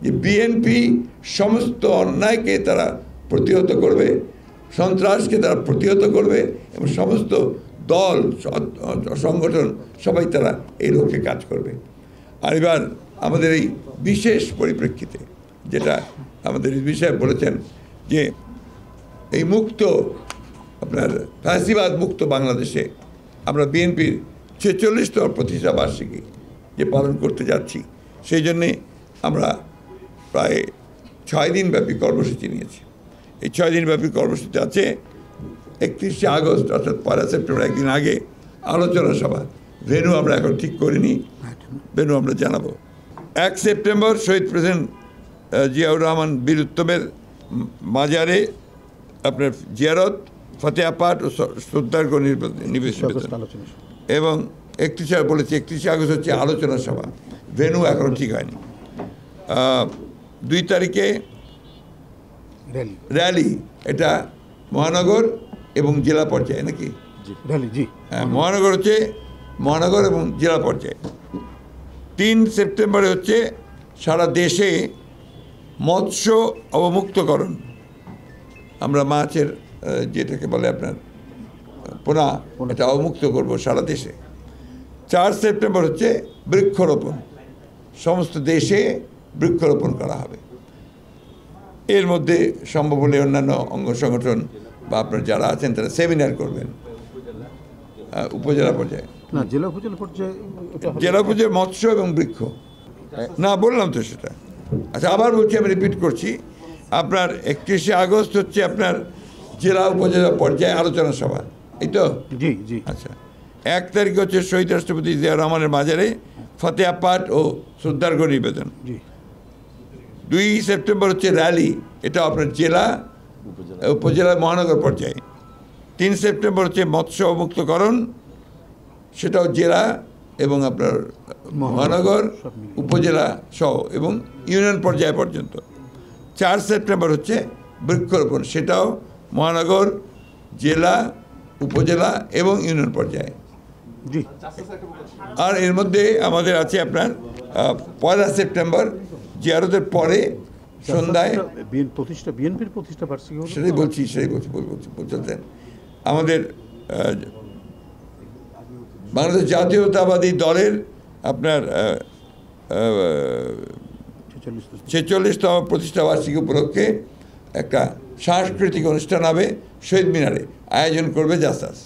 যে বিএনপি সমস্ত অন্যায়কে তারা প্রতিহত করবে, সন্ত্রাসকে তারা প্রতিহত করবে এবং সমস্ত দল সংগঠন সবাই তারা এই লক্ষ্যে কাজ করবে। আর এবার আমাদের এই বিশেষ পরিপ্রেক্ষিতে যেটা আমাদের বিষয়ে বলেছেন যে এই মুক্ত আপনার ফ্যাসিবাদ মুক্ত বাংলাদেশে আমরা বিএনপির 46তম প্রতিষ্ঠা বার্ষিকী যে পালন করতে যাচ্ছি, সেই জন্যে আমরা প্রায় 6 দিনব্যাপী কর্মসূচি নিয়েছি। এই 6 দিনব্যাপী কর্মসূচি আছে 31শে আগস্ট অর্থাৎ 1 সেপ্টেম্বর একদিন আগে আলোচনা সভা। ভেন্যু আমরা এখন ঠিক করিনি, ভেন্যু আমরা জানাবো। 1 সেপ্টেম্বর শহীদ প্রেসিডেন্ট জিয়াউর রহমান বীর উত্তমের মাজারে আপনার জিয়ারত, ফতেহা পাঠ ও শ্রদ্ধার্ঘ্য নিবেদন এবং 31শে আগস্ট হচ্ছে আলোচনা সভা। ভেন্যু এখনও ঠিক হয়নি। 2 তারিখে র্যালি, এটা মহানগর এবং জেলা পর্যায়ে নাকি হ্যাঁ, মহানগর এবং জেলা পর্যায়ে। 3 সেপ্টেম্বরে হচ্ছে সারা দেশে মৎস্য অবমুক্তকরণ, আমরা মাছের যেটাকে বলে আপনার পোনা, এটা অবমুক্ত করব সারা দেশে। 4 সেপ্টেম্বর হচ্ছে বৃক্ষরোপণ, সমস্ত দেশে বৃক্ষরোপণ করা হবে। এর মধ্যে সম্ভব হলে অন্যান্য অঙ্গ সংগঠন বা আপনার যারা আছেন তারা সেমিনার করবেন উপজেলা পর্যায়ে, জেলা পর্যায়ে মৎস্য এবং বৃক্ষ। না বললাম তো সেটা। আচ্ছা আবার বলছি, আমি রিপিট করছি, আপনার 31শে আগস্ট হচ্ছে আপনার জেলা উপজেলা পর্যায়ে আলোচনা সভা, এই তো? জি জি। আচ্ছা 1 তারিখে হচ্ছে শহীদ রাষ্ট্রপতি জিয়াউর রহমানের মাজারে ফতেহা পাঠ ও শ্রদ্ধার্ঘ্য নিবেদন। 2 সেপ্টেম্বর হচ্ছে র্যালি, এটা আপনার জেলা উপজেলা মহানগর পর্যায়ে। 3 সেপ্টেম্বর হচ্ছে মৎস্য মুক্তকরণ, সেটাও জেলা এবং আপনার মহানগর উপজেলা সহ এবং ইউনিয়ন পর্যায় পর্যন্ত। 4 সেপ্টেম্বর হচ্ছে বৃক্ষরোপণ, সেটাও মহানগর, জেলা, উপজেলা এবং ইউনিয়ন পর্যায়ে। আর এর মধ্যে আমাদের আছে আপনার 1 সেপ্টেম্বর জিয়ারতের পরে সন্ধ্যায় বিএনপির প্রতিষ্ঠা বার্ষিকী, সেটাই বলছি বলছেন আমাদের বাংলাদেশ জাতীয়তাবাদী দলের আপনার 46তম প্রতিষ্ঠা বার্ষিকী উপলক্ষে একটা সাংস্কৃতিক অনুষ্ঠান হবে শহীদ মিনারে, আয়োজন করবে জাসাস।